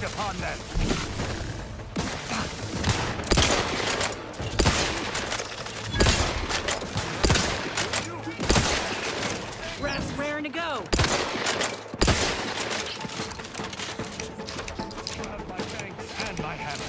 act upon them. Ref's raring to go. You have my thanks and my hammer.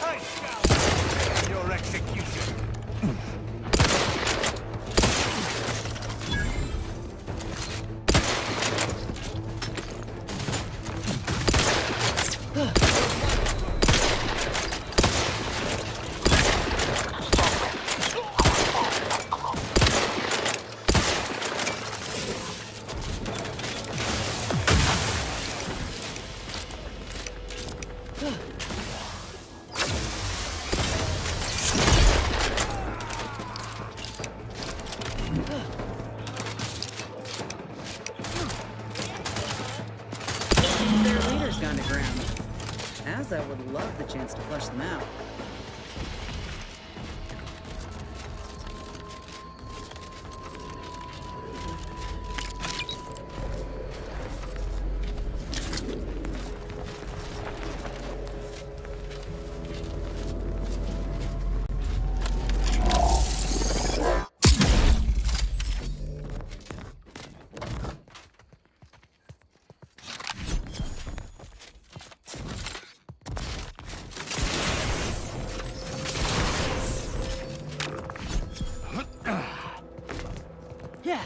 I shall end your execution. Their leader's gone to ground. Azza would love the chance to flush them out. Yeah.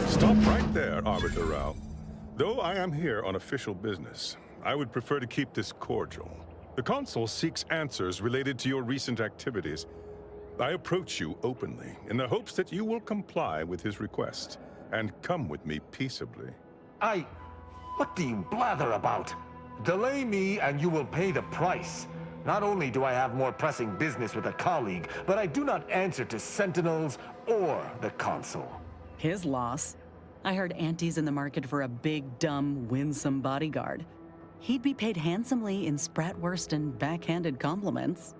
Stop right there, Arbiter Rao. Though I am here on official business, I would prefer to keep this cordial. The Consul seeks answers related to your recent activities. I approach you openly, in the hopes that you will comply with his request, and come with me peaceably. What do you blather about? Delay me and you will pay the price. Not only do I have more pressing business with a colleague, but I do not answer to Sentinels or the Consul. His loss. I heard Auntie's in the market for a big, dumb, winsome bodyguard. He'd be paid handsomely in Spratwurst and backhanded compliments.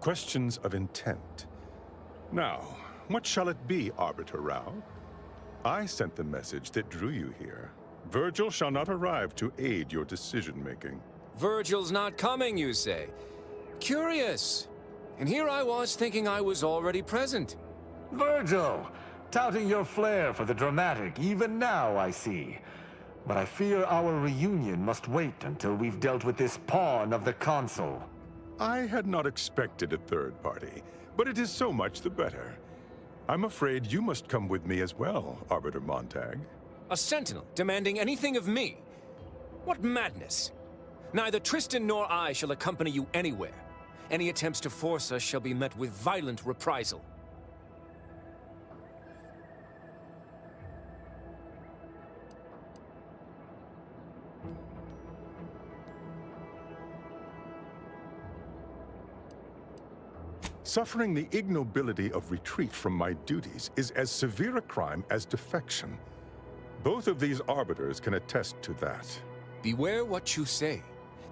Questions of intent. Now, what shall it be, Arbiter Rao? I sent the message that drew you here. Virgil shall not arrive to aid your decision-making. Virgil's not coming, you say? Curious. And here I was thinking I was already present. Virgil, touting your flair for the dramatic, even now I see. But I fear our reunion must wait until we've dealt with this pawn of the Consul. I had not expected a third party, but it is so much the better. I'm afraid you must come with me as well, Arbiter Montag. A sentinel demanding anything of me? What madness! Neither Tristan nor I shall accompany you anywhere. Any attempts to force us shall be met with violent reprisal. Suffering the ignobility of retreat from my duties is as severe a crime as defection. Both of these arbiters can attest to that. Beware what you say.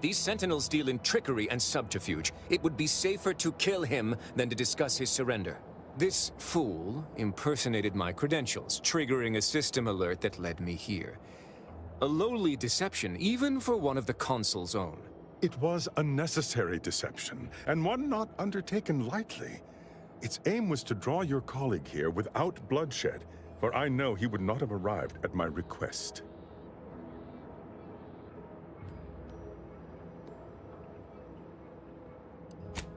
These sentinels deal in trickery and subterfuge. It would be safer to kill him than to discuss his surrender. This fool impersonated my credentials, triggering a system alert that led me here. A lowly deception, even for one of the Consul's own. It was a necessary deception, and one not undertaken lightly. Its aim was to draw your colleague here without bloodshed, for I know he would not have arrived at my request.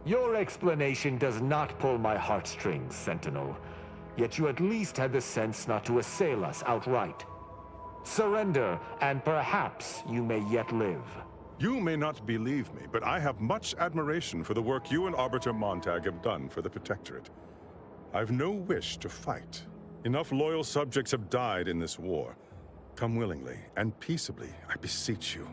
Your explanation does not pull my heartstrings, Sentinel. Yet you at least had the sense not to assail us outright. Surrender, and perhaps you may yet live. You may not believe me, but I have much admiration for the work you and Arbiter Montag have done for the Protectorate. I've no wish to fight. Enough loyal subjects have died in this war. Come willingly and peaceably, I beseech you.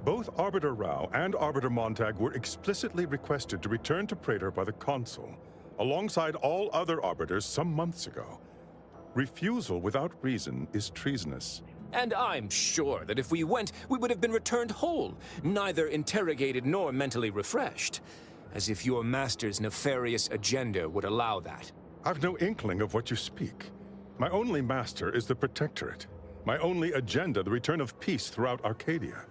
Both Arbiter Rao and Arbiter Montag were explicitly requested to return to Praetor by the Consul, alongside all other Arbiters some months ago. Refusal without reason is treasonous. And I'm sure that if we went, we would have been returned whole, neither interrogated nor mentally refreshed. As if your master's nefarious agenda would allow that. I've no inkling of what you speak. My only master is the Protectorate. My only agenda, the return of peace throughout Arcadia.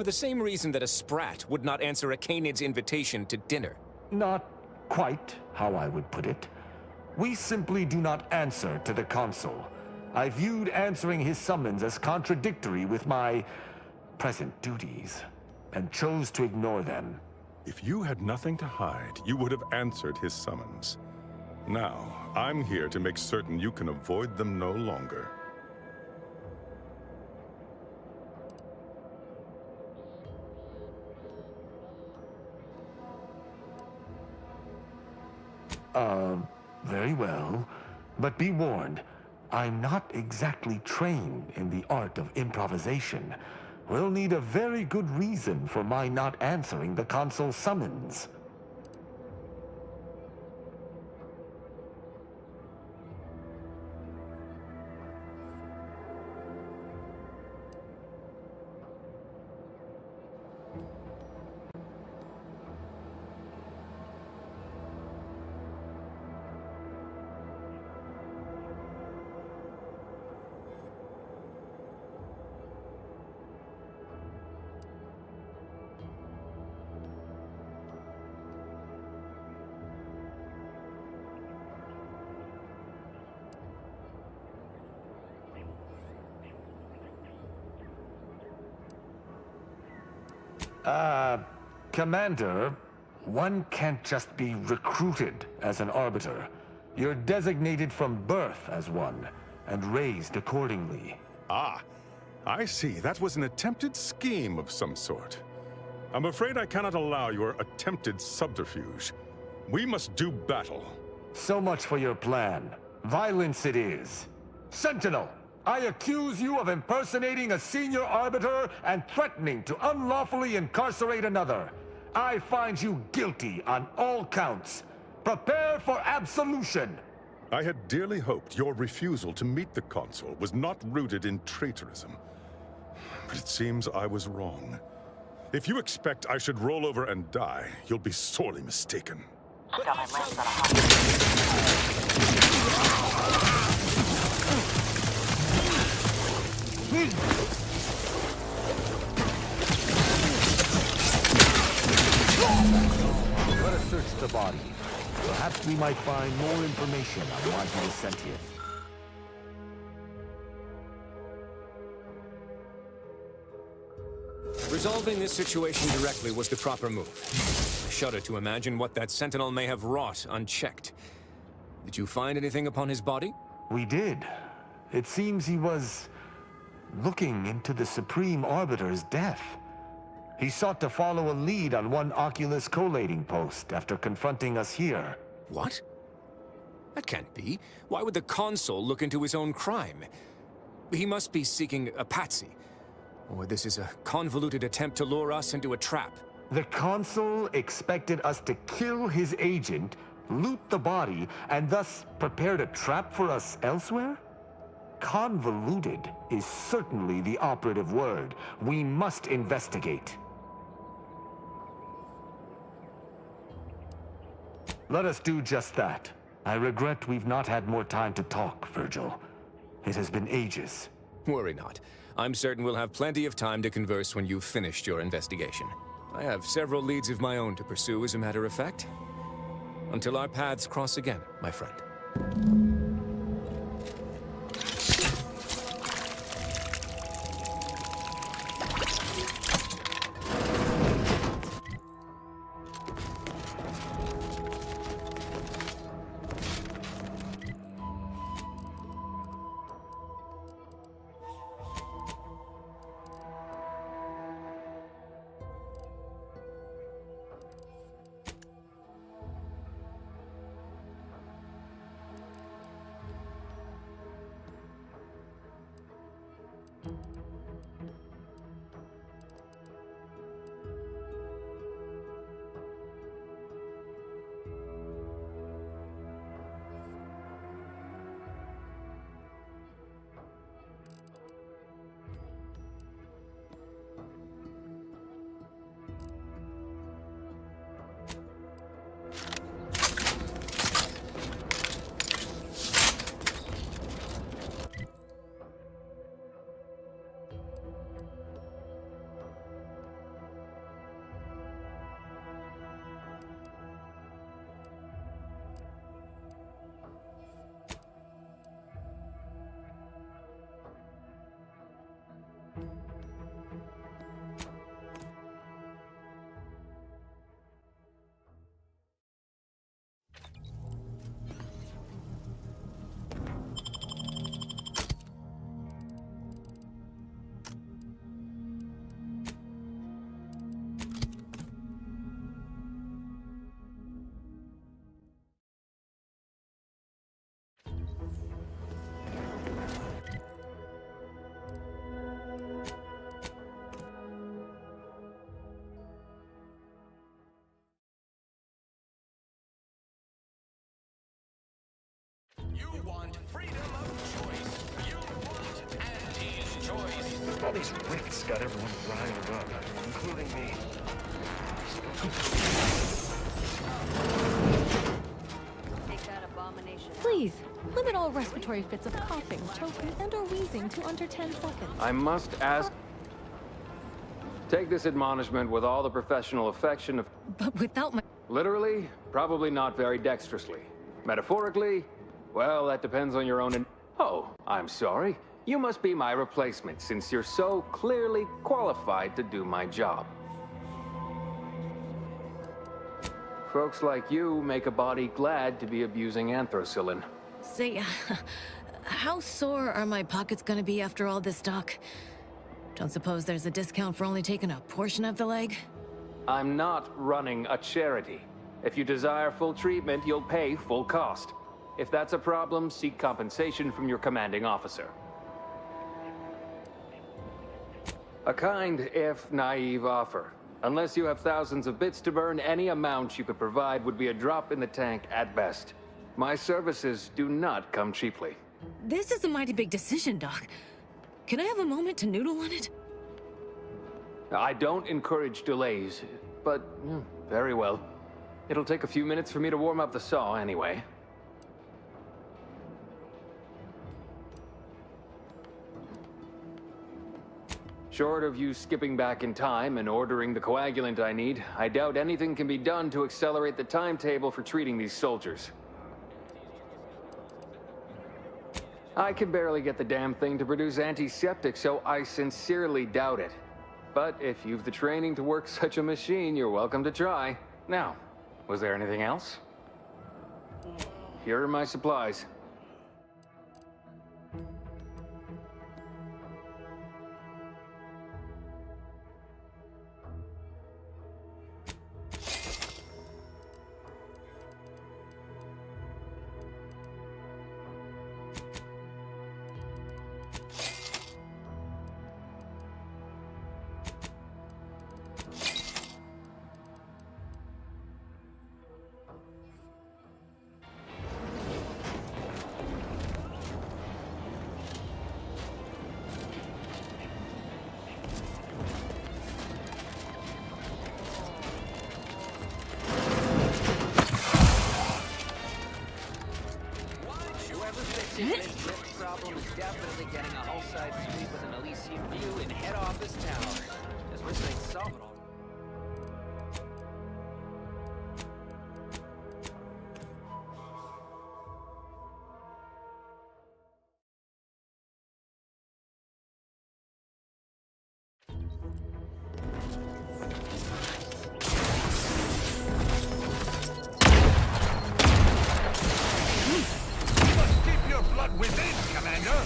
For the same reason that a sprat would not answer a Canid's invitation to dinner. Not quite how I would put it. We simply do not answer to the Consul. I viewed answering his summons as contradictory with my present duties, and chose to ignore them. If you had nothing to hide, you would have answered his summons. Now, I'm here to make certain you can avoid them no longer. Very well. But be warned, I'm not exactly trained in the art of improvisation. We'll need a very good reason for my not answering the Consul's summons. Commander, one can't just be recruited as an Arbiter. You're designated from birth as one, and raised accordingly. Ah, I see. That was an attempted scheme of some sort. I'm afraid I cannot allow your attempted subterfuge. We must do battle. So much for your plan. Violence it is. Sentinel! I accuse you of impersonating a senior arbiter and threatening to unlawfully incarcerate another. I find you guilty on all counts. Prepare for absolution. I had dearly hoped your refusal to meet the Consul was not rooted in traitorism. But it seems I was wrong. If you expect I should roll over and die, you'll be sorely mistaken. Let us search the body. Perhaps we might find more information on why he was sent here. Resolving this situation directly was the proper move. I shudder to imagine what that Sentinel may have wrought unchecked. Did you find anything upon his body? We did. It seems he was looking into the Supreme Arbiter's death. He sought to follow a lead on one Oculus collating post after confronting us here. What? That can't be. Why would the Consul look into his own crime? He must be seeking a patsy. Or this is a convoluted attempt to lure us into a trap. The Consul expected us to kill his agent, loot the body, and thus prepared a trap for us elsewhere? Convoluted is certainly the operative word. We must investigate. Let us do just that. I regret we've not had more time to talk, Virgil. It has been ages. Worry not. I'm certain we'll have plenty of time to converse when you've finished your investigation. I have several leads of my own to pursue, as a matter of fact. Until our paths cross again, my friend. You want freedom of choice. You want Anti's choice. All these ricks got everyone riled up, including me. Take that abomination. Please, limit all respiratory fits of coughing, choking, and/or wheezing to under 10 seconds. I must ask... Take this admonishment with all the professional affection of... But without my... Literally, probably not very dexterously. Metaphorically, well, that depends on your own... Oh, I'm sorry. You must be my replacement, since you're so clearly qualified to do my job. Folks like you make a body glad to be abusing anthracillin. Say, how sore are my pockets gonna be after all this talk? Don't suppose there's a discount for only taking a portion of the leg? I'm not running a charity. If you desire full treatment, you'll pay full cost. If that's a problem, seek compensation from your commanding officer. A kind, if naive offer. Unless you have thousands of bits to burn, any amount you could provide would be a drop in the tank at best. My services do not come cheaply. This is a mighty big decision, Doc. Can I have a moment to noodle on it? I don't encourage delays, but very well. It'll take a few minutes for me to warm up the saw anyway. Short of you skipping back in time and ordering the coagulant I need, I doubt anything can be done to accelerate the timetable for treating these soldiers. I can barely get the damn thing to produce antiseptic, so I sincerely doubt it. But if you've the training to work such a machine, you're welcome to try. Now, was there anything else? Here are my supplies. This problem is definitely getting a hillside suite with an Elysian view in head office tower. As we're saying, solve it all. Blood within, Commander!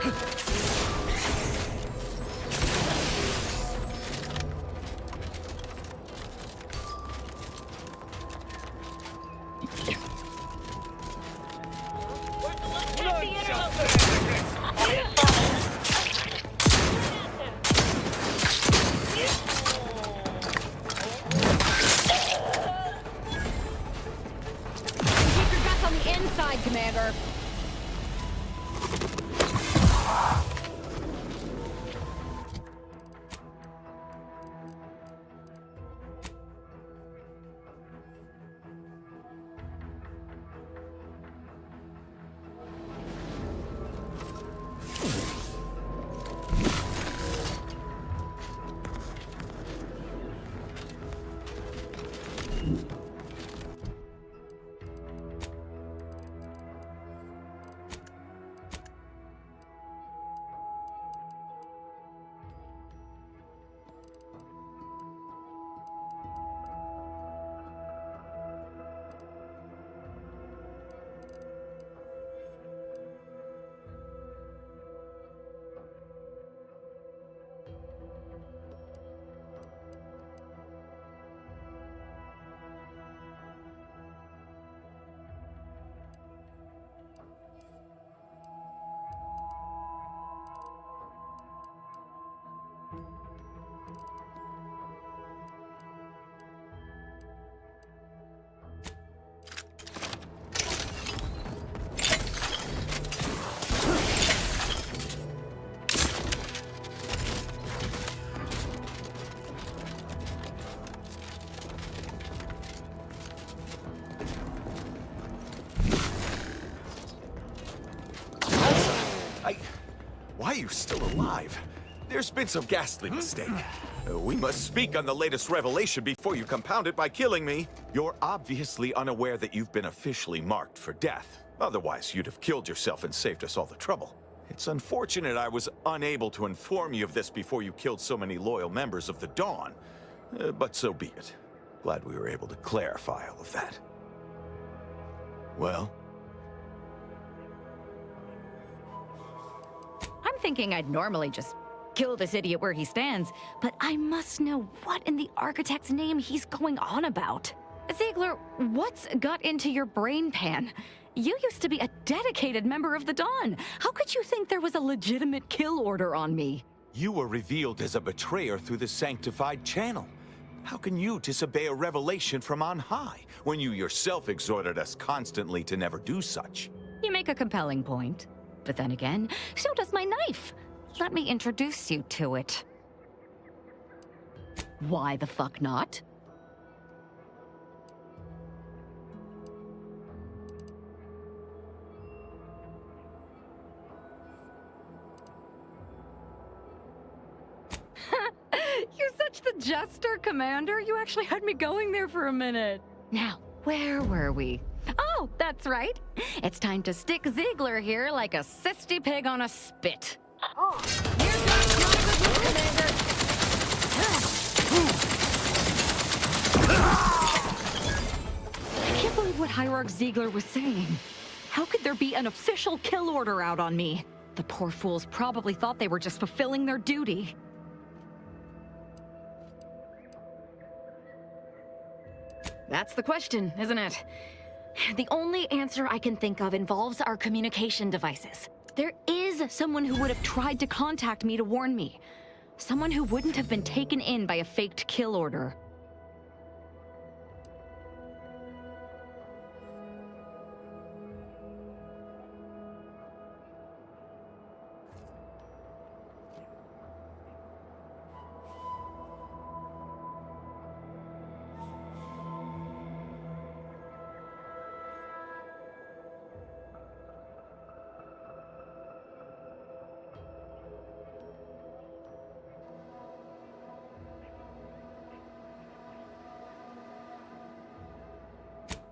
Keep your guts on the inside, Commander. Why are you still alive? There's been some ghastly mistake. We must speak on the latest revelation before you compound it by killing me. You're obviously unaware that you've been officially marked for death. Otherwise, you'd have killed yourself and saved us all the trouble. It's unfortunate I was unable to inform you of this before you killed so many loyal members of the Dawn. But so be it. Glad we were able to clarify all of that. Well? I'm thinking I'd normally just kill this idiot where he stands, but I must know what in the Architect's name he's going on about. Ziegler, what's got into your brain pan? You used to be a dedicated member of the Dawn. How could you think there was a legitimate kill order on me? You were revealed as a betrayer through the sanctified channel. How can you disobey a revelation from on high, when you yourself exhorted us constantly to never do such? You make a compelling point. But then again, so does my knife. Let me introduce you to it. Why the fuck not? You're such the jester, Commander. You actually had me going there for a minute. Now, where were we? Oh, that's right. It's time to stick Ziegler here like a cysty pig on a spit. Oh, here's not a good look, Commander. I can't believe what Hierarch Ziegler was saying. How could there be an official kill order out on me? The poor fools probably thought they were just fulfilling their duty. That's the question, isn't it? The only answer I can think of involves our communication devices. There is someone who would have tried to contact me to warn me. Someone who wouldn't have been taken in by a faked kill order.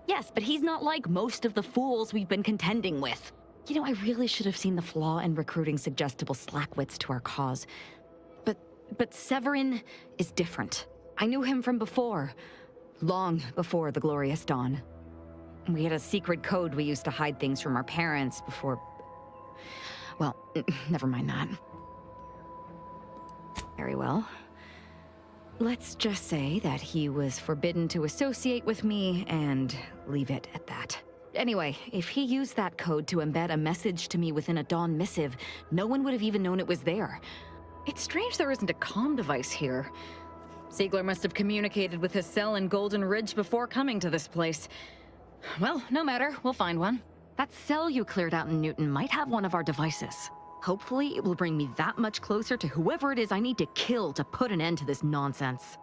Yes, but he's not like most of the fools we've been contending with. You know, I really should have seen the flaw in recruiting suggestible slackwits to our cause. But Severin is different. I knew him from before. Long before the Glorious Dawn. We had a secret code we used to hide things from our parents before... Well, never mind that. Very well. Let's just say that he was forbidden to associate with me and leave it at that. Anyway, if he used that code to embed a message to me within a Dawn missive, no one would have even known it was there. It's strange there isn't a comm device here. Ziegler must have communicated with his cell in Golden Ridge before coming to this place. Well, no matter, we'll find one. That cell you cleared out in Newton might have one of our devices. Hopefully, it will bring me that much closer to whoever it is I need to kill to put an end to this nonsense.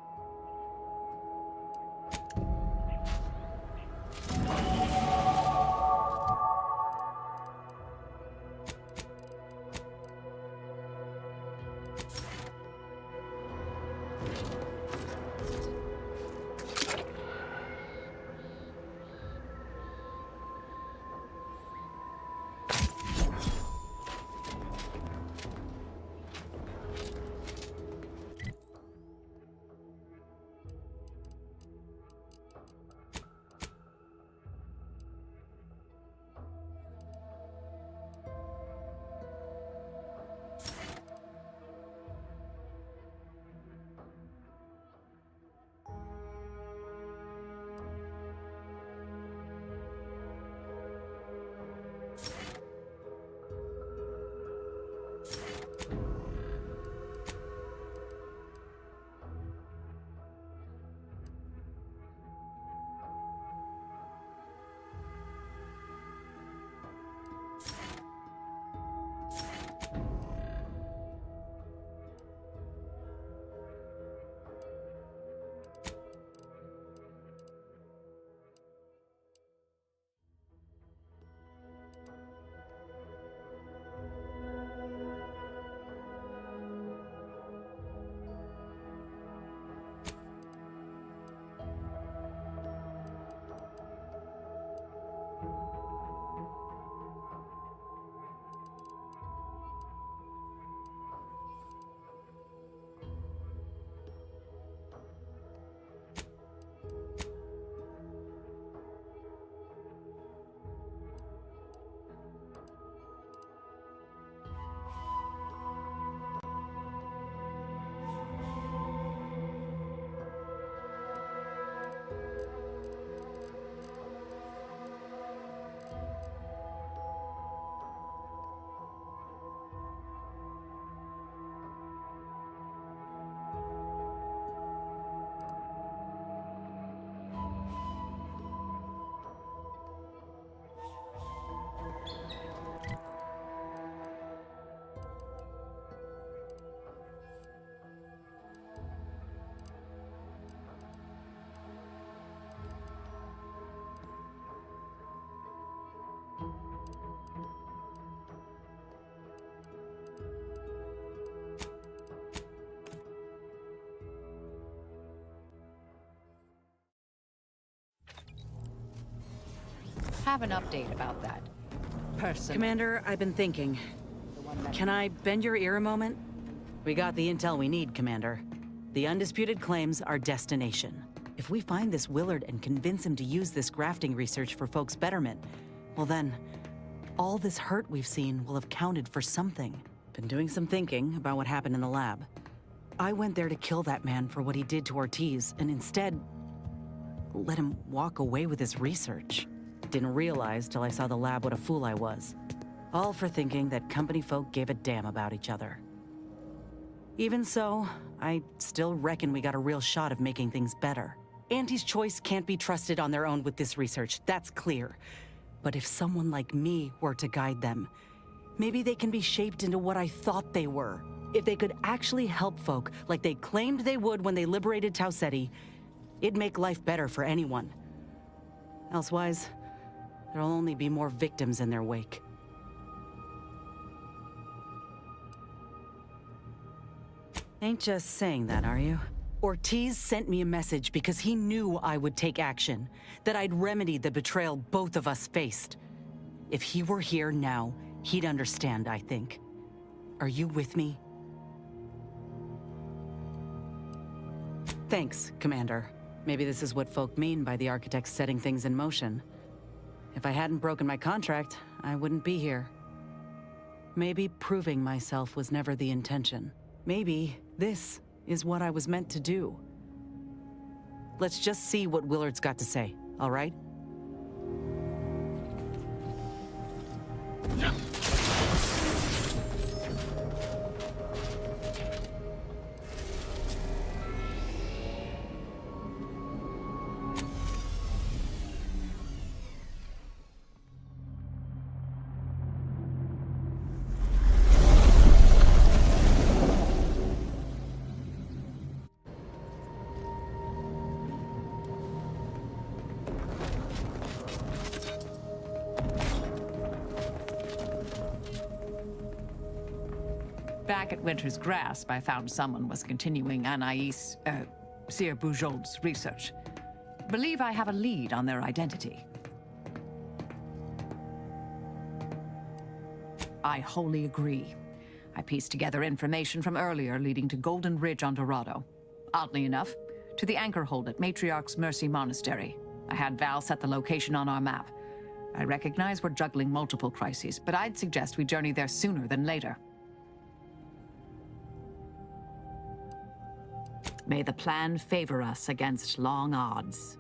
Have an update about that person. Commander, I've been thinking. Can I bend your ear a moment? We got the intel we need, Commander. The Undisputed claims our destination. If we find this Willard and convince him to use this grafting research for folks' betterment, well then, all this hurt we've seen will have counted for something. Been doing some thinking about what happened in the lab. I went there to kill that man for what he did to Ortiz, and instead, let him walk away with his research. Didn't realize till I saw the lab what a fool I was. All for thinking that company folk gave a damn about each other. Even so, I still reckon we got a real shot of making things better. Auntie's choice can't be trusted on their own with this research, that's clear. But if someone like me were to guide them, maybe they can be shaped into what I thought they were. If they could actually help folk like they claimed they would when they liberated Tau Ceti, it'd make life better for anyone. Elsewise, there'll only be more victims in their wake. Ain't just saying that, are you? Ortiz sent me a message because he knew I would take action, that I'd remedy the betrayal both of us faced. If he were here now, he'd understand, I think. Are you with me? Thanks, Commander. Maybe this is what folk mean by the architects setting things in motion. If I hadn't broken my contract, I wouldn't be here. Maybe proving myself was never the intention. Maybe this is what I was meant to do. Let's just see what Willard's got to say, all right? Back at Winter's Grasp, I found someone was continuing Anais, Sir Bujold's research. Believe I have a lead on their identity. I wholly agree. I pieced together information from earlier leading to Golden Ridge on Dorado. Oddly enough, to the anchor hold at Matriarch's Mercy Monastery. I had Val set the location on our map. I recognize we're juggling multiple crises, but I'd suggest we journey there sooner than later. May the plan favor us against long odds.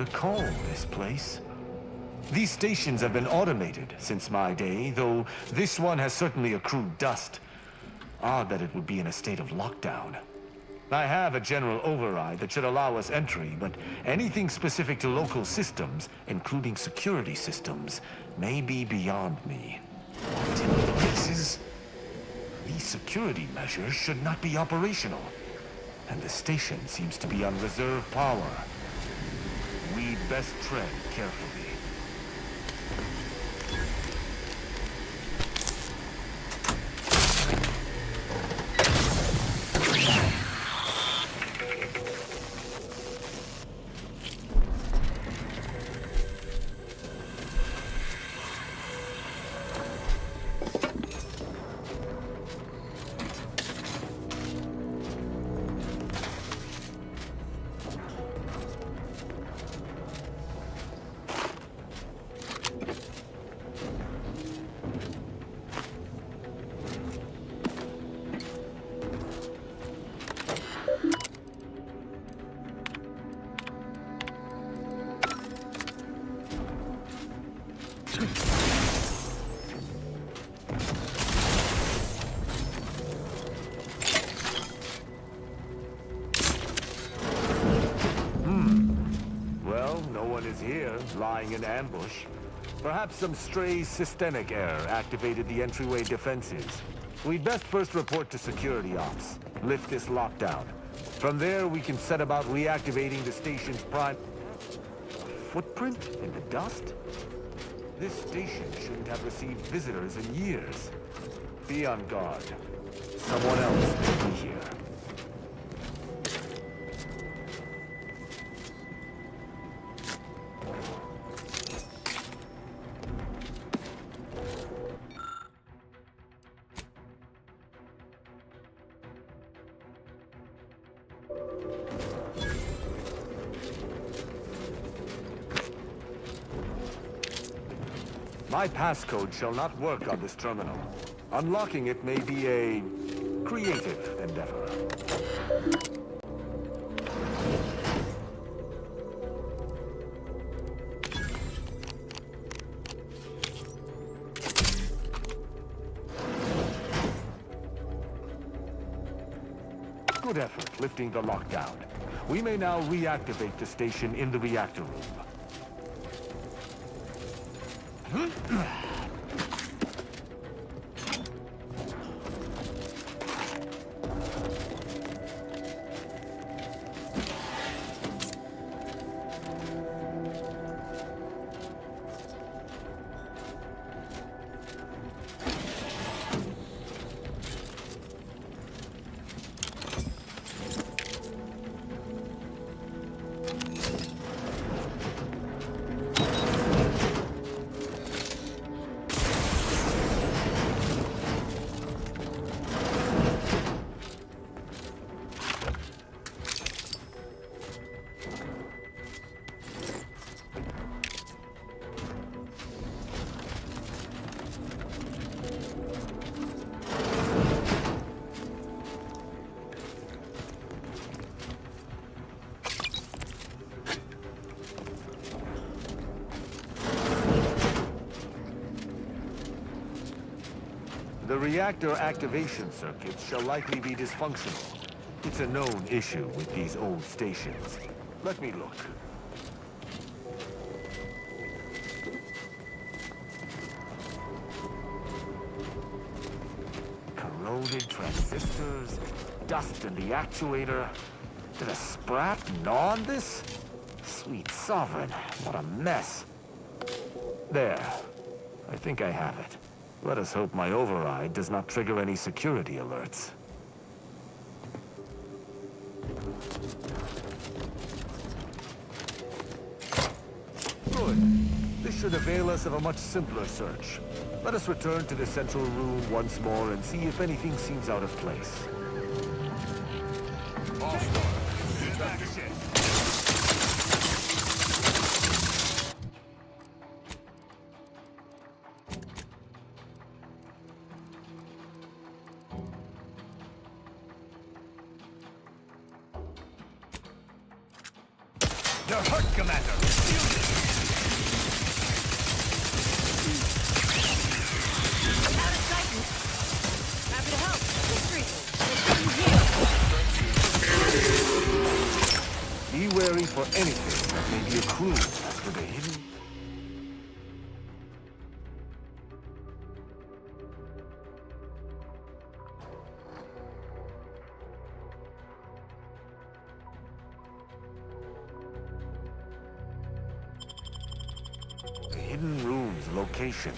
recall this place. These stations have been automated since my day, though this one has certainly accrued dust. Odd that it would be in a state of lockdown. I have a general override that should allow us entry, but anything specific to local systems, including security systems, may be beyond me. What in the blazes? These security measures should not be operational, and the station seems to be on reserve power. We'd best tread carefully. Well, no one is here, lying in ambush. Perhaps some stray systemic error activated the entryway defenses. We'd best first report to security ops. Lift this lockdown. From there, we can set about reactivating the station's prime... Footprint in the dust? This station shouldn't have received visitors in years. Be on guard. Someone else may be here. My passcode shall not work on this terminal. Unlocking it may be a creative endeavor. Good effort lifting the lockdown. We may now reactivate the station in the reactor room. The reactor activation circuits shall likely be dysfunctional. It's a known issue with these old stations. Let me look. Corroded transistors, dust in the actuator. Did a sprat gnaw on this? Sweet sovereign, what a mess. There. I think I have it. Let us hope my override does not trigger any security alerts. Good. This should avail us of a much simpler search. Let us return to the central room once more and see if anything seems out of place. They're hurt, Commander. Deal with it. Out of sight. Happy to help. Be wary for anything that may be a clue as to the hidden... The hidden room's location.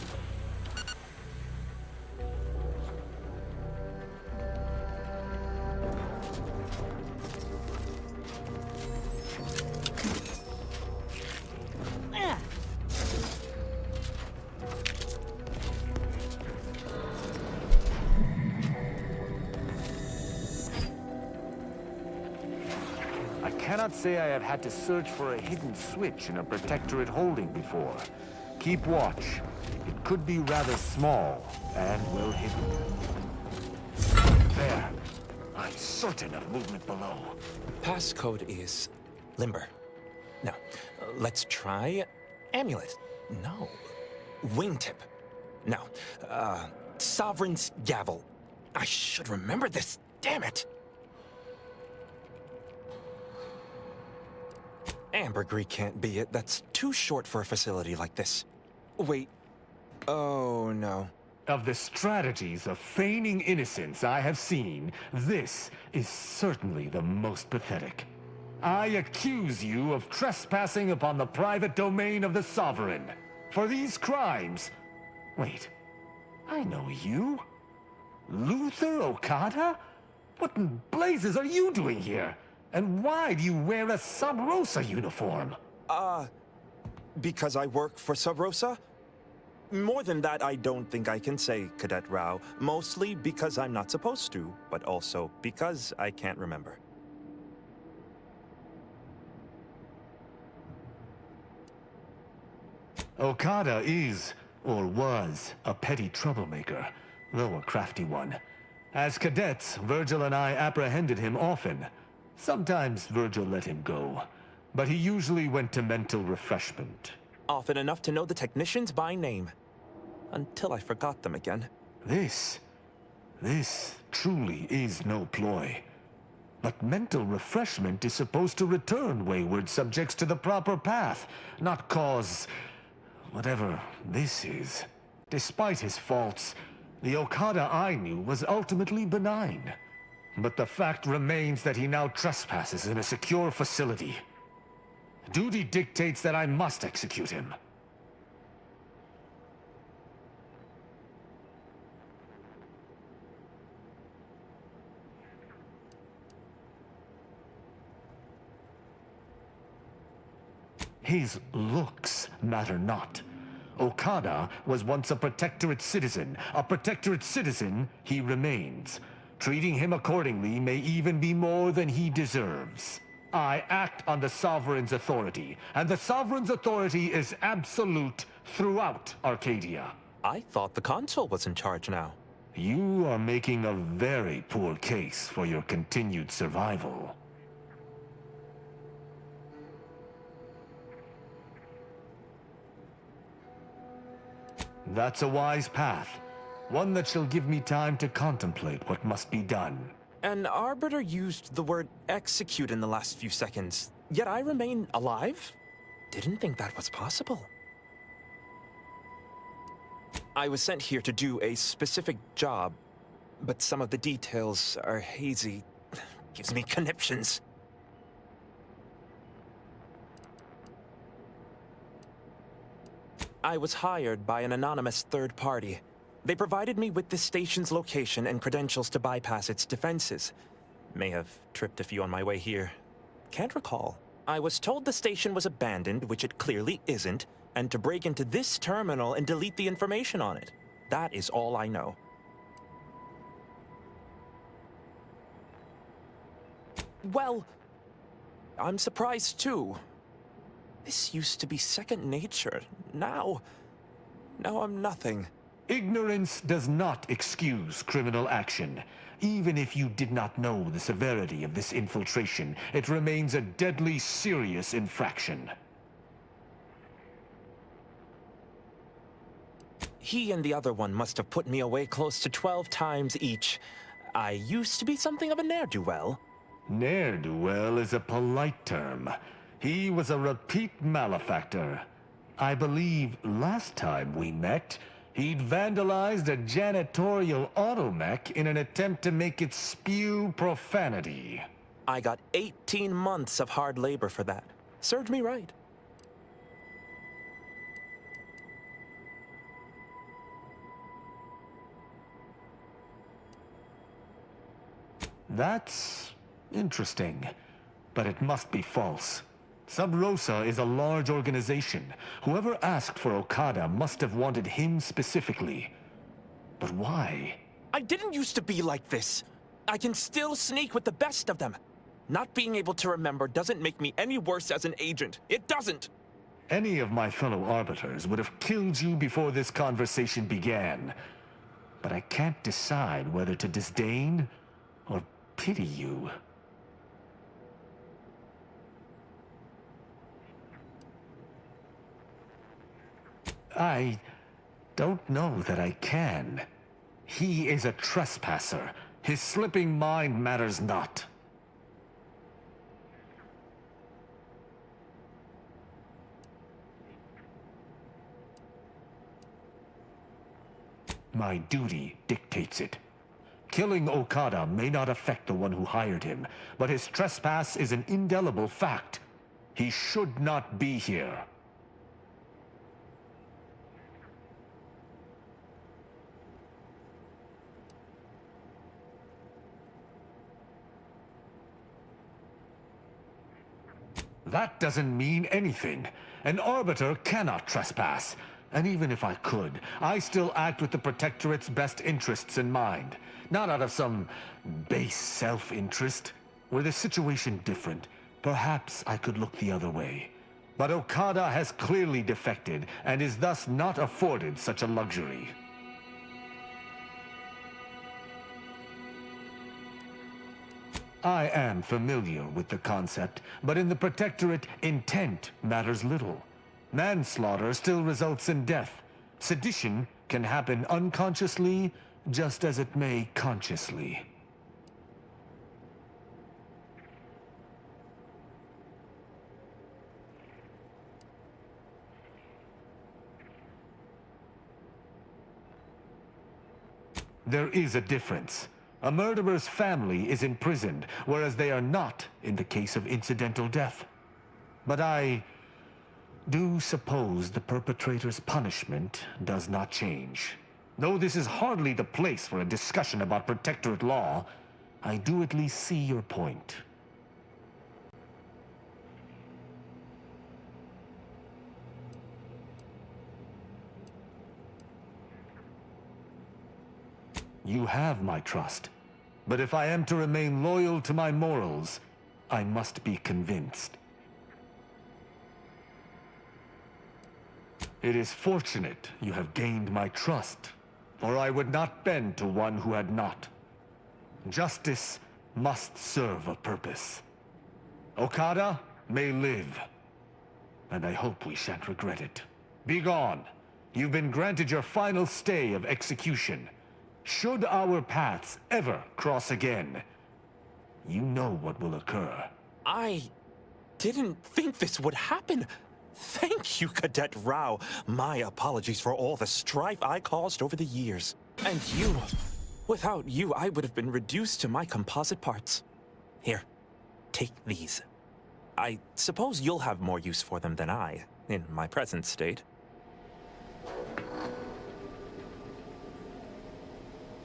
I cannot say I have had to search for a hidden switch in a Protectorate holding before. Keep watch. It could be rather small and well hidden. There. I'm certain of movement below. Passcode is Limber. No. Let's try Amulet. No. Wingtip. No. Sovereign's Gavel. I should remember this. Damn it. Ambergris can't be it. That's too short for a facility like this. Wait. Oh, no. Of the strategies of feigning innocence I have seen, this is certainly the most pathetic. I accuse you of trespassing upon the private domain of the Sovereign. For these crimes... Wait. I know you. Luther Okada? What in blazes are you doing here? And why do you wear a Sub Rosa uniform? Because I work for Sub Rosa? More than that, I don't think I can say, Cadet Rao. Mostly because I'm not supposed to, but also because I can't remember. Okada is, or was, a petty troublemaker, though a crafty one. As cadets, Virgil and I apprehended him often. Sometimes Virgil let him go, but he usually went to mental refreshment. Often enough to know the technicians by name. Until I forgot them again. This truly is no ploy. But mental refreshment is supposed to return wayward subjects to the proper path, not cause... whatever this is. Despite his faults, the Okada I knew was ultimately benign. But the fact remains that he now trespasses in a secure facility. Duty dictates that I must execute him. His looks matter not. Okada was once a Protectorate citizen. A Protectorate citizen he remains. Treating him accordingly may even be more than he deserves. I act on the Sovereign's authority, and the Sovereign's authority is absolute throughout Arcadia. I thought the Consul was in charge now. You are making a very poor case for your continued survival. That's a wise path. One that shall give me time to contemplate what must be done. An Arbiter used the word execute in the last few seconds, yet I remain alive? Didn't think that was possible. I was sent here to do a specific job, but some of the details are hazy. Gives me conniptions. I was hired by an anonymous third party. They provided me with the station's location and credentials to bypass its defenses. May have tripped a few on my way here. Can't recall. I was told the station was abandoned, which it clearly isn't, and to break into this terminal and delete the information on it. That is all I know. Well, I'm surprised too. This used to be second nature. Now I'm nothing. Ignorance does not excuse criminal action. Even if you did not know the severity of this infiltration, it remains a deadly serious infraction. He and the other one must have put me away close to 12 times each. I used to be something of a ne'er-do-well. Ne'er-do-well is a polite term. He was a repeat malefactor. I believe last time we met, he'd vandalized a janitorial automech in an attempt to make it spew profanity. I got 18 months of hard labor for that. Served me right. That's interesting, but it must be false. Sub Rosa is a large organization. Whoever asked for Okada must have wanted him specifically. But why? I didn't used to be like this. I can still sneak with the best of them. Not being able to remember doesn't make me any worse as an agent. It doesn't. Any of my fellow arbiters would have killed you before this conversation began. But I can't decide whether to disdain or pity you. I don't know that I can. He is a trespasser. His slipping mind matters not. My duty dictates it. Killing Okada may not affect the one who hired him, but his trespass is an indelible fact. He should not be here. That doesn't mean anything. An arbiter cannot trespass. And even if I could, I still act with the Protectorate's best interests in mind. Not out of some base self-interest. Were the situation different, perhaps I could look the other way. But Okada has clearly defected, and is thus not afforded such a luxury. I am familiar with the concept, but in the Protectorate, intent matters little. Manslaughter still results in death. Sedition can happen unconsciously, just as it may consciously. There is a difference. A murderer's family is imprisoned, whereas they are not in the case of incidental death. But I do suppose the perpetrator's punishment does not change. Though this is hardly the place for a discussion about Protectorate law, I do at least see your point. You have my trust. But if I am to remain loyal to my morals, I must be convinced. It is fortunate you have gained my trust, or I would not bend to one who had not. Justice must serve a purpose. Okada may live, and I hope we shan't regret it. Be gone. You've been granted your final stay of execution. Should our paths ever cross again, you know what will occur. I didn't think this would happen. Thank you, Cadet Rao. My apologies for all the strife I caused over the years. And you. Without you, I would have been reduced to my composite parts. Here, take these. I suppose you'll have more use for them than I, in my present state.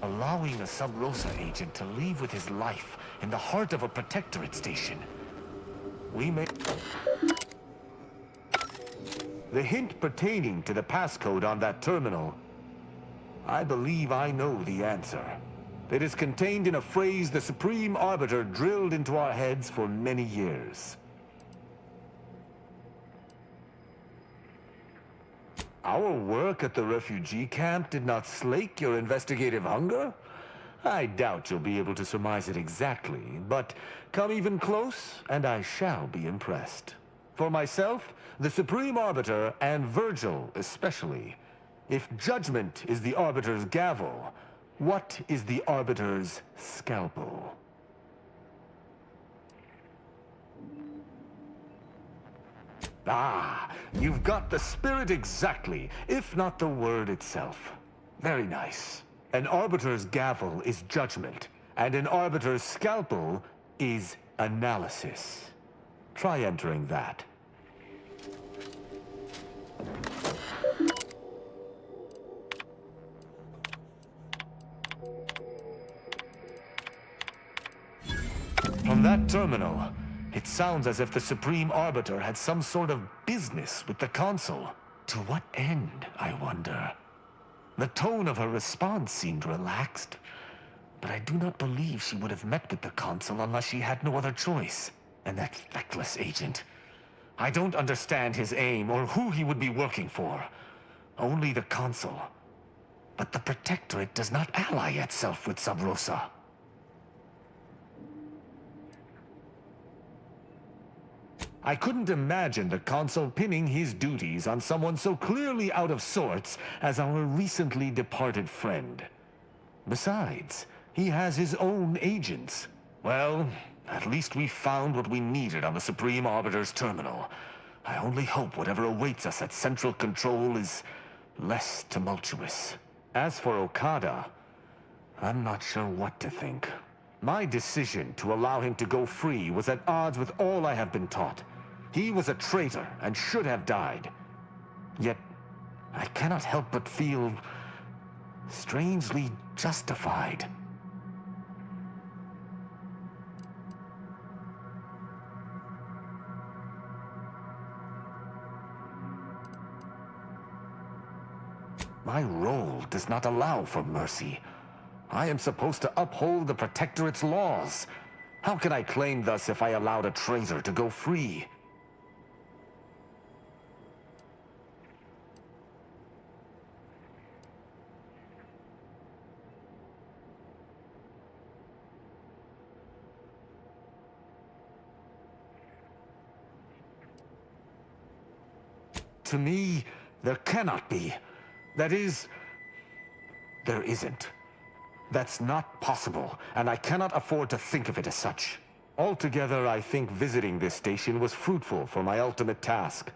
Allowing a Sub Rosa agent to leave with his life in the heart of a Protectorate station. We may... The hint pertaining to the passcode on that terminal, I believe I know the answer. It is contained in a phrase the Supreme Arbiter drilled into our heads for many years. Our work at the refugee camp did not slake your investigative hunger? I doubt you'll be able to surmise it exactly, but come even close, and I shall be impressed. For myself, the Supreme Arbiter, and Virgil especially, if judgment is the Arbiter's gavel, what is the Arbiter's scalpel? Ah, you've got the spirit exactly, if not the word itself. Very nice. An Arbiter's gavel is judgment, and an Arbiter's scalpel is analysis. Try entering that. From that terminal, it sounds as if the Supreme Arbiter had some sort of business with the Consul. To what end, I wonder? The tone of her response seemed relaxed, but I do not believe she would have met with the Consul unless she had no other choice. And that feckless agent. I don't understand his aim or who he would be working for. Only the Consul. But the Protectorate does not ally itself with Sub Rosa. I couldn't imagine the Consul pinning his duties on someone so clearly out of sorts as our recently departed friend. Besides, he has his own agents. Well, at least we found what we needed on the Supreme Arbiter's terminal. I only hope whatever awaits us at Central Control is less tumultuous. As for Okada, I'm not sure what to think. My decision to allow him to go free was at odds with all I have been taught. He was a traitor and should have died. Yet, I cannot help but feel strangely justified. My role does not allow for mercy. I am supposed to uphold the Protectorate's laws. How can I claim thus if I allowed a traitor to go free? To me, there cannot be. That is, there isn't. That's not possible, and I cannot afford to think of it as such. Altogether, I think visiting this station was fruitful for my ultimate task.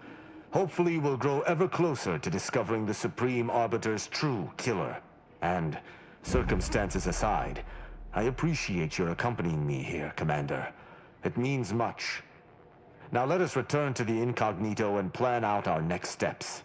Hopefully, we'll grow ever closer to discovering the Supreme Arbiter's true killer. And, circumstances aside, I appreciate your accompanying me here, Commander. It means much. Now let us return to the Incognito and plan out our next steps.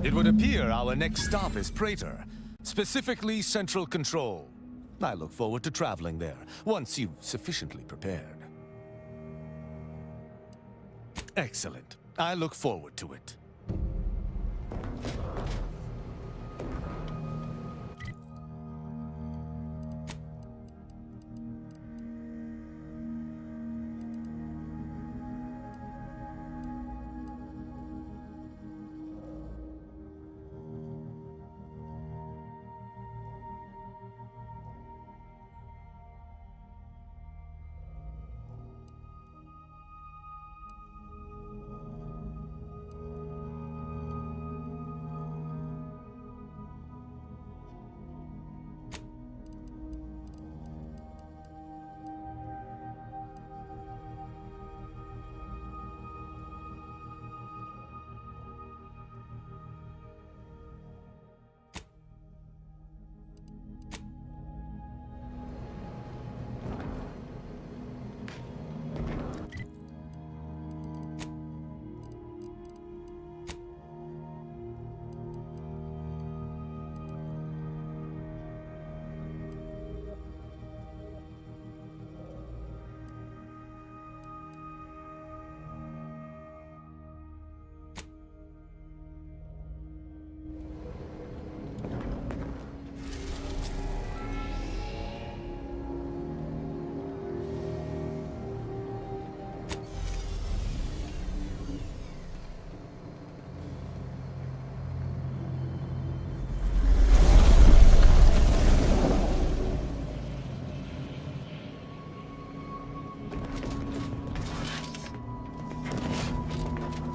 It would appear our next stop is Praetor, specifically Central Control. I look forward to traveling there, once you've sufficiently prepared. Excellent. I look forward to it.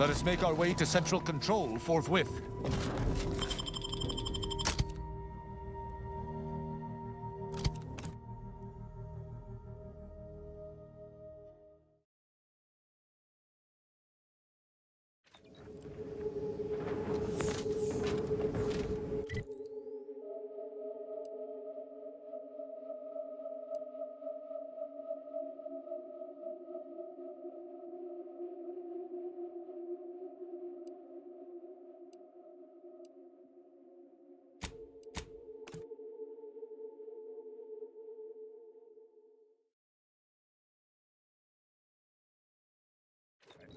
Let us make our way to Central Control forthwith.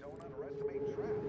Don't underestimate traps.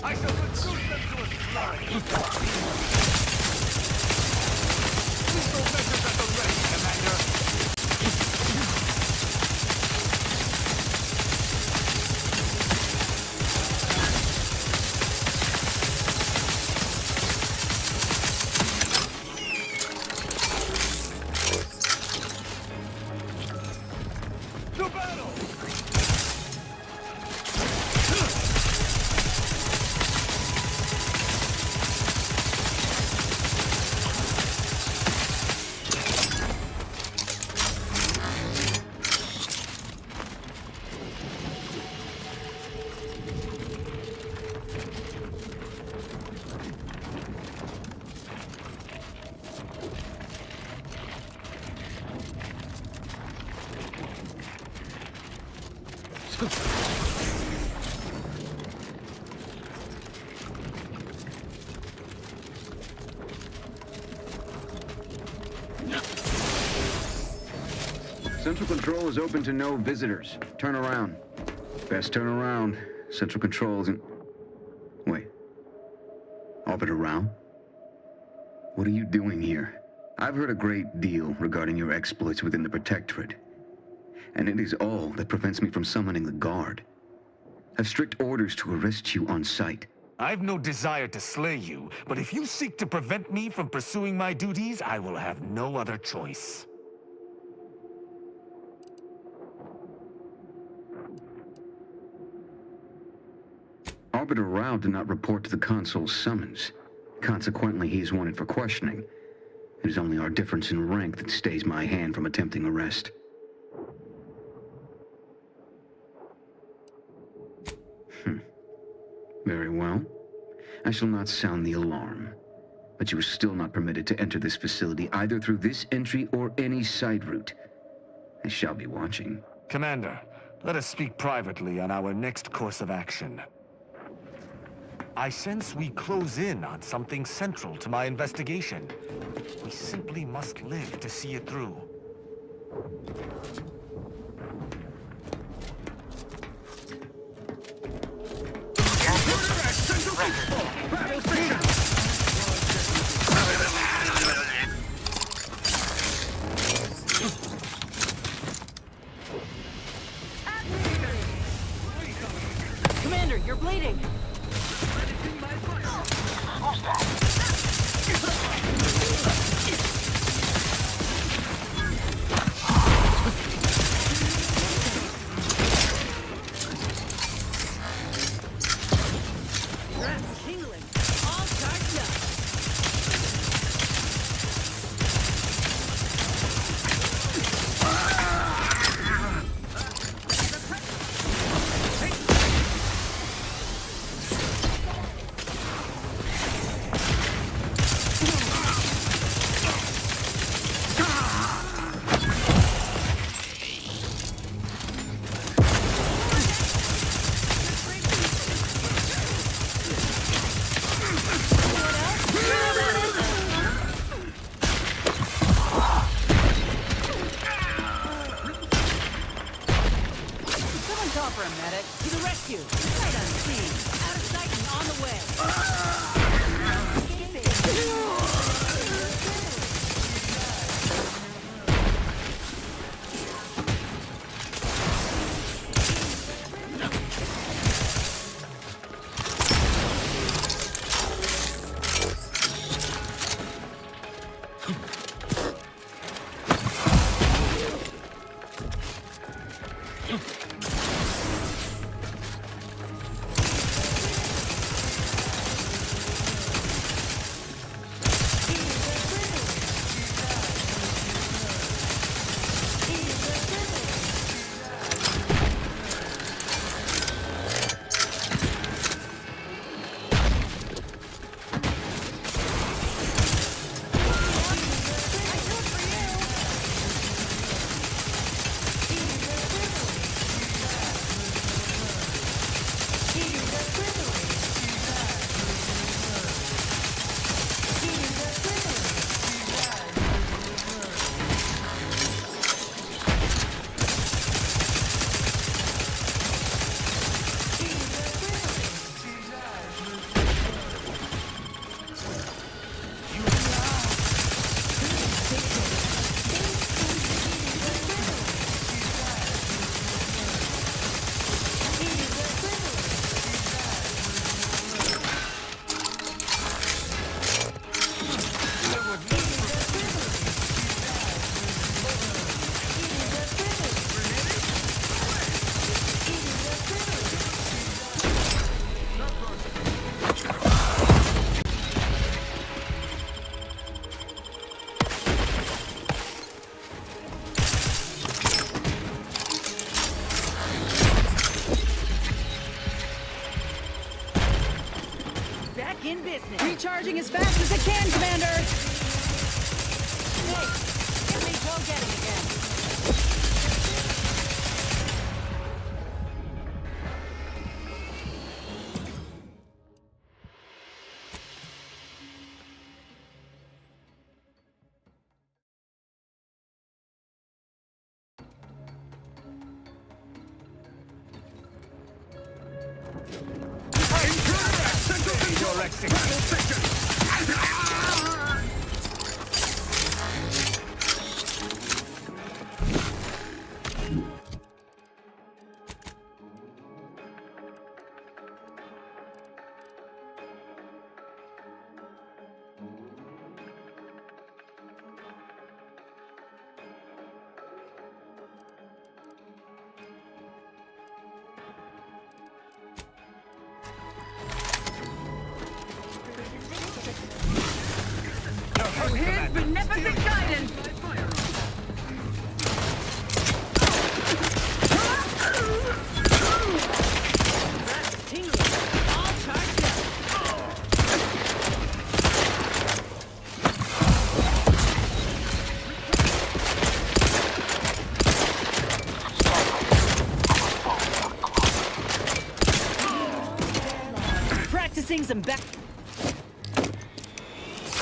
I shall reduce them to a slime! Lethal measures at the ready, Commander! To battle! Central Control is open to no visitors. Turn around. Best turn around. Central Control isn't... Wait. Orbiter Rao? What are you doing here? I've heard a great deal regarding your exploits within the Protectorate. And it is all that prevents me from summoning the Guard. I've strict orders to arrest you on sight. I've no desire to slay you, but if you seek to prevent me from pursuing my duties, I will have no other choice. Arbiter Rao did not report to the consul's summons. Consequently, he is wanted for questioning. It is only our difference in rank that stays my hand from attempting arrest. Very well. I shall not sound the alarm. But you are still not permitted to enter this facility either through this entry or any side route. I shall be watching. Commander, let us speak privately on our next course of action. I sense we close in on something central to my investigation. We simply must live to see it through. Commander, you're bleeding! Recharging as fast as it can, Commander! Hey, get me go getting again. beneficent guidance! That's tingling. All charged up. Practicing some back.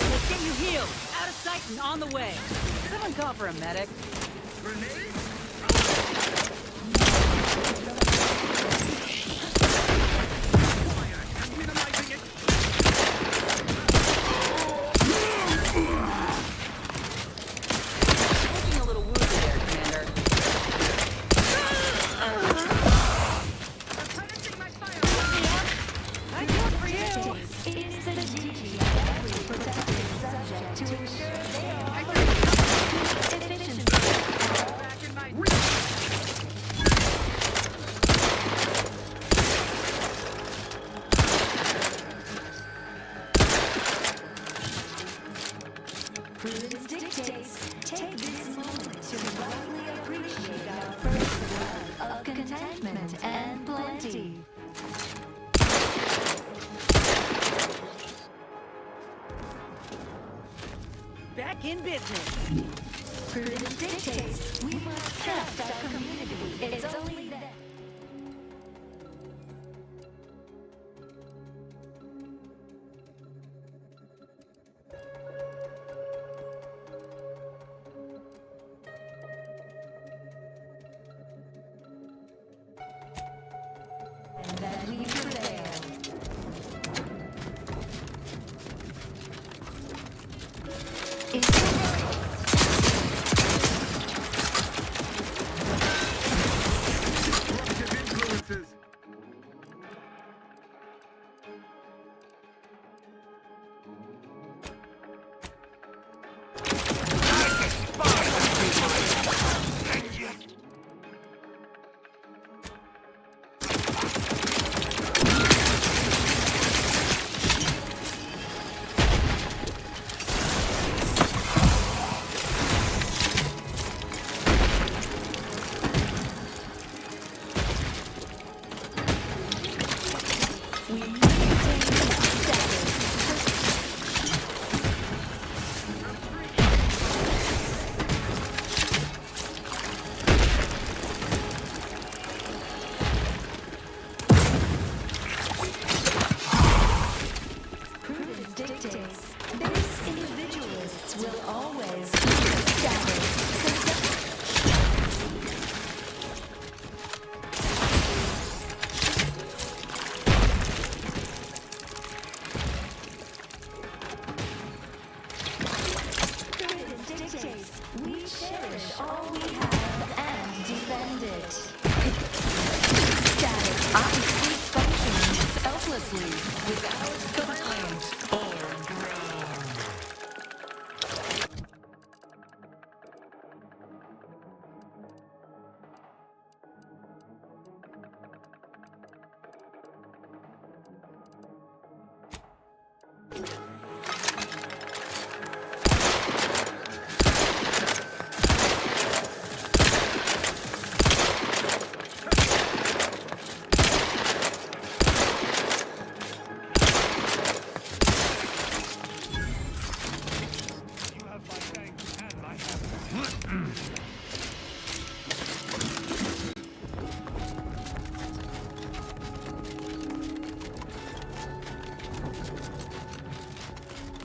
Let's get you healed. Out of sight and on the way. Someone call for a medic. Looking a little woozy there, Commander. I do it for you. It is the duty of every protected subject to ensure they are efficiency. Prudence dictates, take this moment to rightly appreciate our first love of contentment and plenty. Back in business. Prudence dictates, we must trust our community. It's only then. And that we prevail.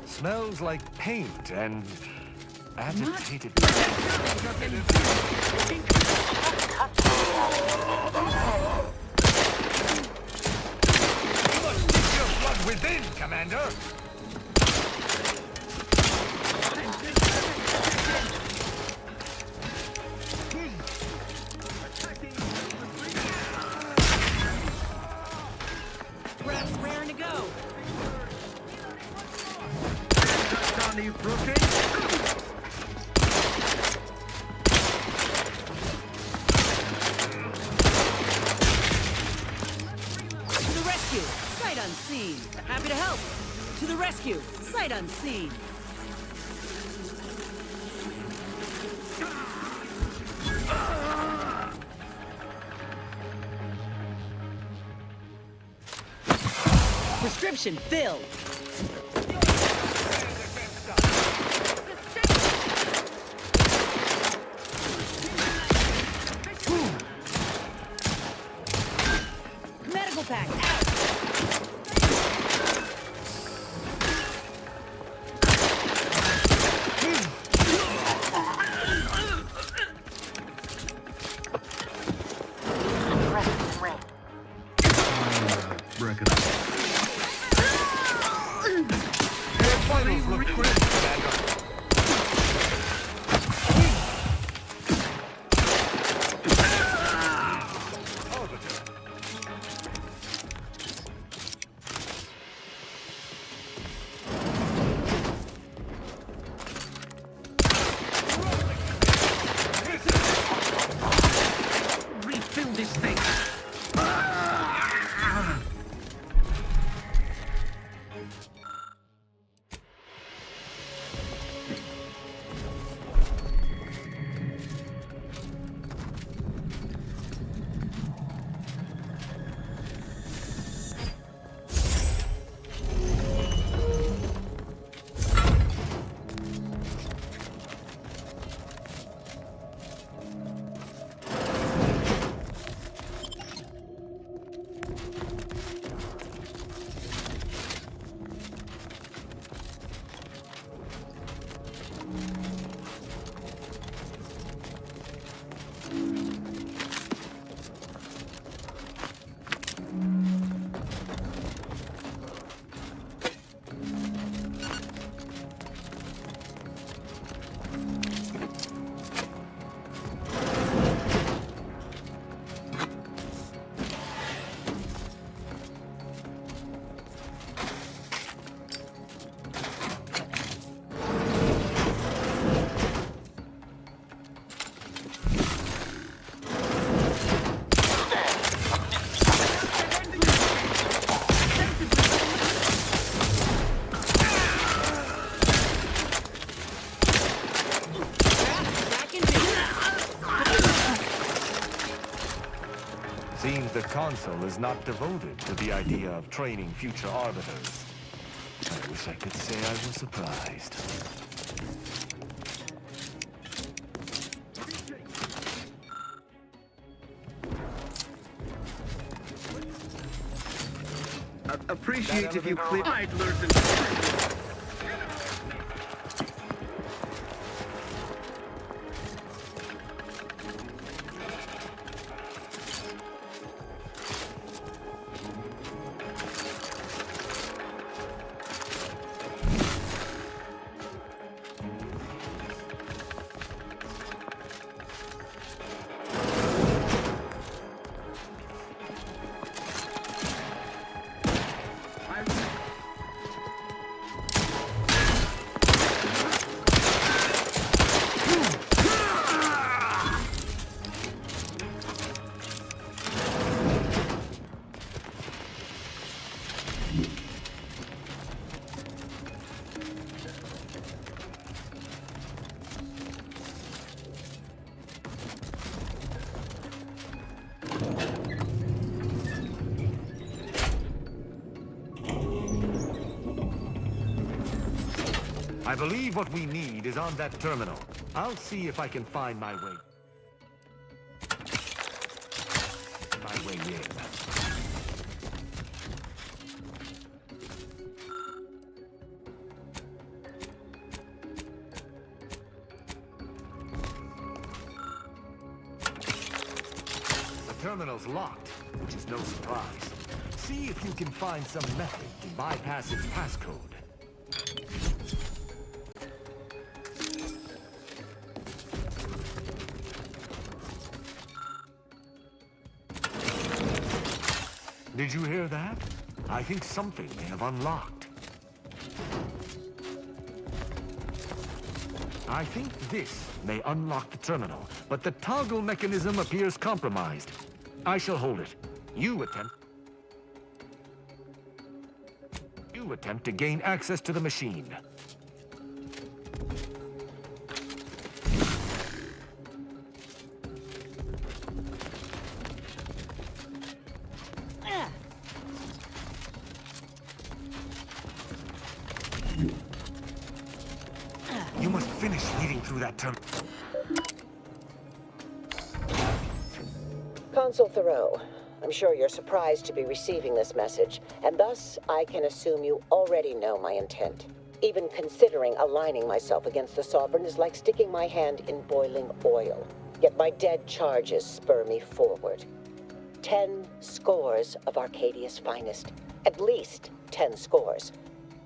Smells like paint and agitated. Your blood within, Commander! Reps raring to go. To the rescue, sight unseen. Happy to help. To the rescue, sight unseen. Prescription filled. Medical pack out. Reckon. Vitals look grim, Commander. Refill this thing. Seems the Council is not devoted to the idea of training future arbiters. I wish I could say I was surprised. Appreciate if you clear. I'd learn to. I believe what we need is on that terminal. I'll see if I can find my way. My way in. The terminal's locked, which is no surprise. See if you can find some method to bypass its passcode. Did you hear that? I think something may have unlocked. I think this may unlock the terminal, but the toggle mechanism appears compromised. I shall hold it. You attempt to gain access to the machine. looking through that term. Consul Thoreau, I'm sure you're surprised to be receiving this message, and thus I can assume you already know my intent. Even considering aligning myself against the Sovereign is like sticking my hand in boiling oil. Yet my dead charges spur me forward. 10 scores of Arcadia's finest, at least 10 scores,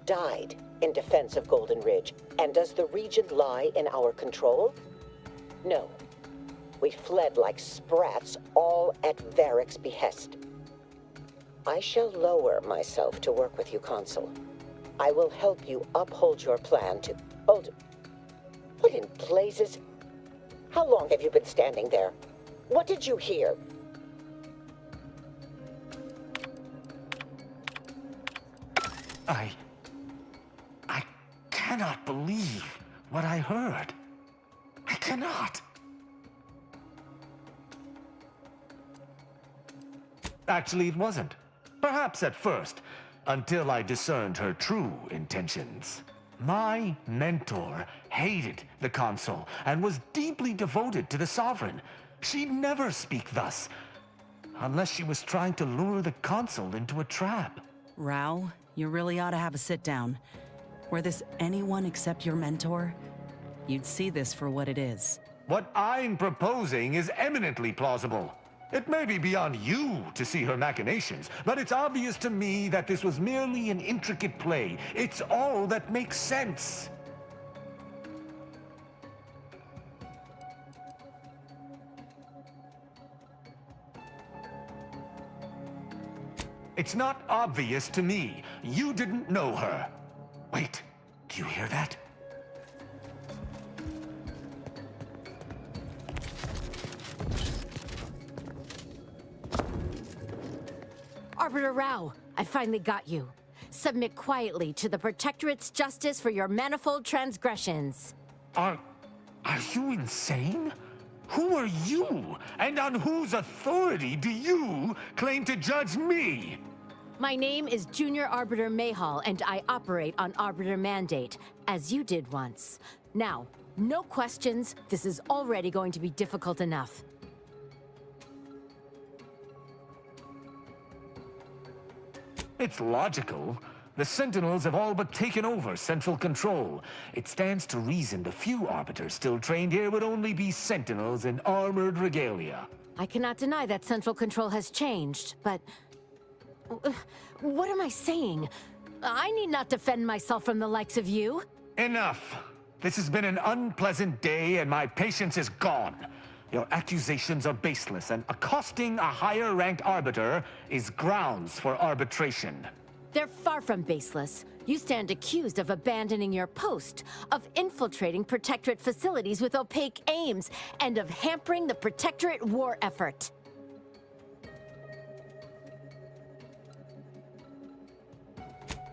died in defense of Golden Ridge. And does the region lie in our control? No. We fled like sprats, all at Varric's behest. I shall lower myself to work with you, Consul. I will help you uphold your plan to... Hold... What in blazes? How long have you been standing there? What did you hear? I cannot believe what I heard. I cannot. Actually, it wasn't. Perhaps at first, until I discerned her true intentions. My mentor hated the Consul and was deeply devoted to the Sovereign. She'd never speak thus, unless she was trying to lure the Consul into a trap. Rao, you really ought to have a sit-down. Were this anyone except your mentor, you'd see this for what it is. What I'm proposing is eminently plausible. It may be beyond you to see her machinations, but it's obvious to me that this was merely an intricate play. It's all that makes sense. It's not obvious to me. You didn't know her. Wait, do you hear that? Arbiter Rao, I finally got you. Submit quietly to the Protectorate's justice for your manifold transgressions. Are you insane? Who are you? And on whose authority do you claim to judge me? My name is Junior Arbiter Mayhall, and I operate on Arbiter Mandate, as you did once. Now, no questions. This is already going to be difficult enough. It's logical. The Sentinels have all but taken over Central Control. It stands to reason the few Arbiters still trained here would only be Sentinels in armored regalia. I cannot deny that Central Control has changed, but... what am I saying? I need not defend myself from the likes of you. Enough! This has been an unpleasant day, and my patience is gone. Your accusations are baseless, and accosting a higher-ranked Arbiter is grounds for arbitration. They're far from baseless. You stand accused of abandoning your post, of infiltrating Protectorate facilities with opaque aims, and of hampering the Protectorate war effort.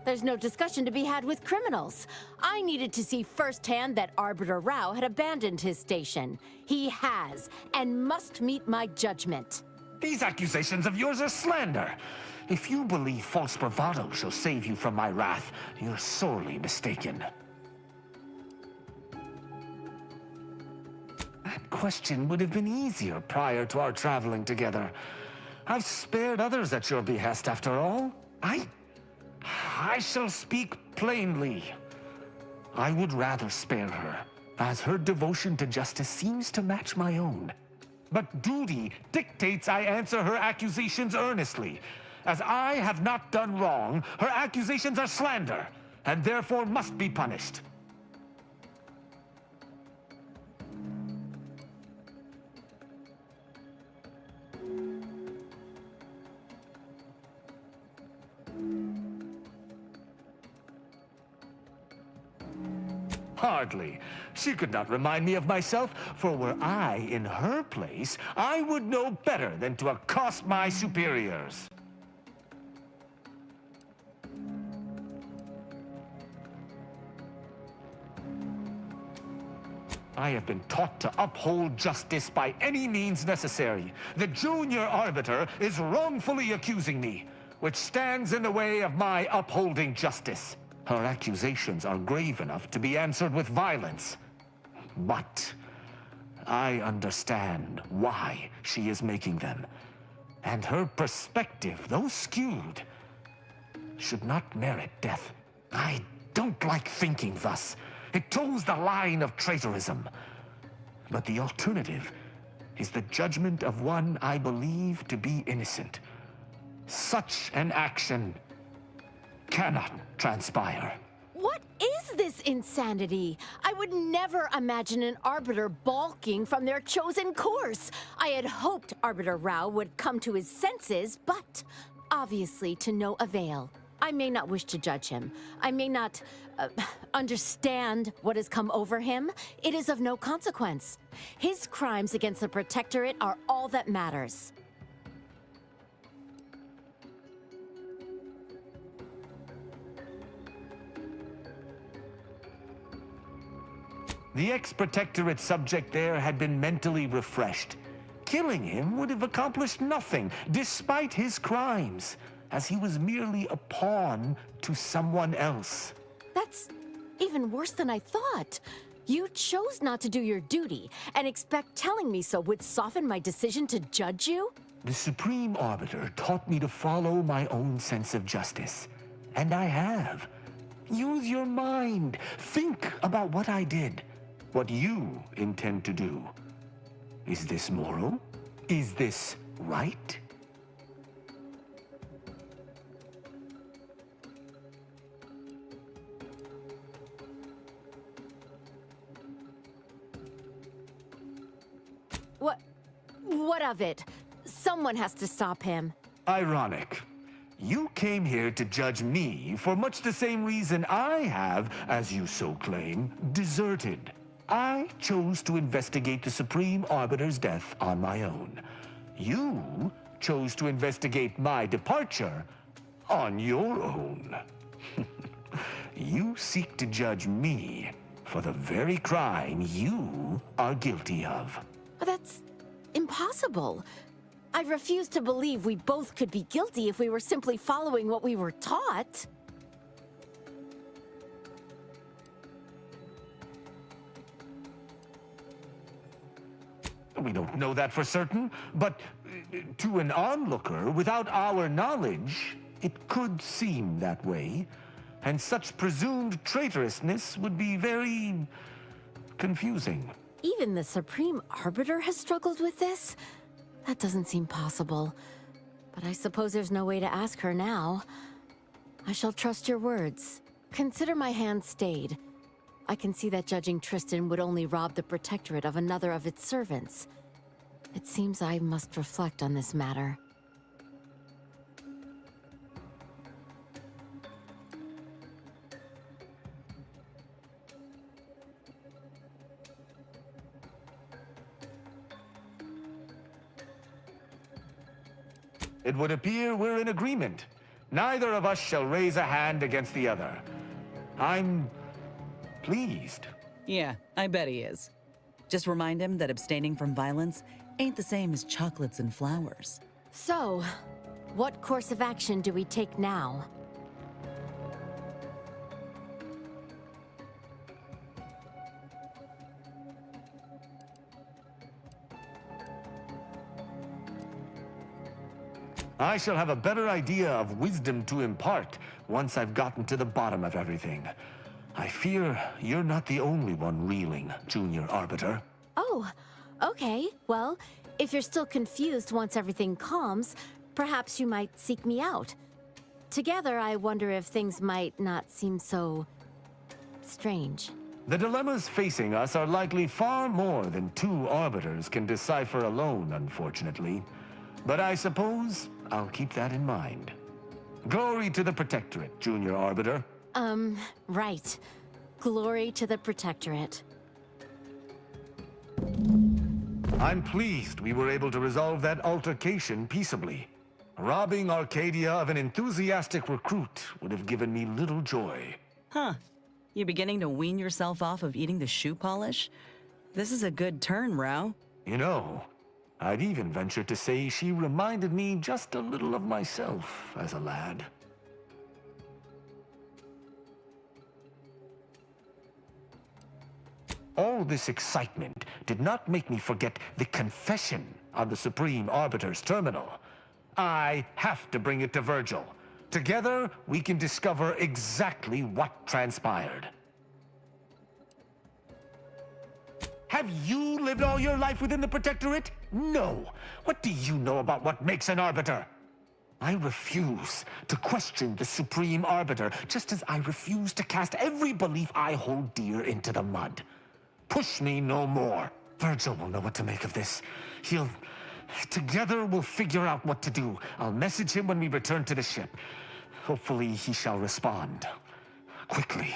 There's no discussion to be had with criminals. I needed to see firsthand that Arbiter Rao had abandoned his station. He has, and must meet my judgment. These accusations of yours are slander. If you believe false bravado shall save you from my wrath, you're sorely mistaken. That question would have been easier prior to our traveling together. I've spared others at your behest, after all. I shall speak plainly. I would rather spare her, as her devotion to justice seems to match my own. But duty dictates I answer her accusations earnestly. As I have not done wrong, her accusations are slander, and therefore must be punished. Hardly. She could not remind me of myself, for were I in her place, I would know better than to accost my superiors. I have been taught to uphold justice by any means necessary. The Junior Arbiter is wrongfully accusing me, which stands in the way of my upholding justice. Her accusations are grave enough to be answered with violence. But I understand why she is making them. And her perspective, though skewed, should not merit death. I don't like thinking thus. It toes the line of traitorism. But the alternative is the judgment of one I believe to be innocent. Such an action cannot transpire. What is this insanity? I would never imagine an Arbiter balking from their chosen course. I had hoped Arbiter Rao would come to his senses, but obviously to no avail. I may not wish to judge him. I may not understand what has come over him. It is of no consequence. His crimes against the Protectorate are all that matters. The ex-Protectorate subject there had been mentally refreshed. Killing him would have accomplished nothing, despite his crimes, as he was merely a pawn to someone else. That's even worse than I thought. You chose not to do your duty, and expect telling me so would soften my decision to judge you? The Supreme Arbiter taught me to follow my own sense of justice. And I have. Use your mind. Think about what I did. What you intend to do. Is this moral? Is this right? What of it? Someone has to stop him. Ironic. You came here to judge me for much the same reason I have, as you so claim, deserted. I chose to investigate the Supreme Arbiter's death on my own. You chose to investigate my departure on your own. You seek to judge me for the very crime you are guilty of. That's impossible. I refuse to believe we both could be guilty if we were simply following what we were taught. We don't know that for certain, but to an onlooker, without our knowledge, it could seem that way. And such presumed traitorousness would be very confusing. Even the Supreme Arbiter has struggled with this? That doesn't seem possible. But I suppose there's no way to ask her now. I shall trust your words. Consider my hand stayed. I can see that judging Tristan would only rob the Protectorate of another of its servants. It seems I must reflect on this matter. It would appear we're in agreement. Neither of us shall raise a hand against the other. I'm pleased. Yeah, I bet he is. Just remind him that abstaining from violence ain't the same as chocolates and flowers. So, what course of action do we take now? I shall have a better idea of wisdom to impart once I've gotten to the bottom of everything. I fear you're not the only one reeling, Junior Arbiter. Oh, okay. Well, if you're still confused once everything calms, perhaps you might seek me out. Together, I wonder if things might not seem so strange. The dilemmas facing us are likely far more than two Arbiters can decipher alone, unfortunately. But I suppose I'll keep that in mind. Glory to the Protectorate, Junior Arbiter. Right. Glory to the Protectorate. I'm pleased we were able to resolve that altercation peaceably. Robbing Arcadia of an enthusiastic recruit would have given me little joy. Huh. You beginning to wean yourself off of eating the shoe polish? This is a good turn, Rao. You know, I'd even venture to say she reminded me just a little of myself as a lad. All this excitement did not make me forget the confession on the Supreme Arbiter's terminal. I have to bring it to Virgil. Together, we can discover exactly what transpired. Have you lived all your life within the Protectorate? No. What do you know about what makes an Arbiter? I refuse to question the Supreme Arbiter, just as I refuse to cast every belief I hold dear into the mud. Push me no more. Virgil will know what to make of this. Together we'll figure out what to do. I'll message him when we return to the ship. Hopefully he shall respond. Quickly.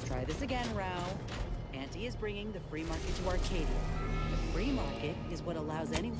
Try this again, Rao. Auntie is bringing the free market to Arcadia. The free market is what allows anyone...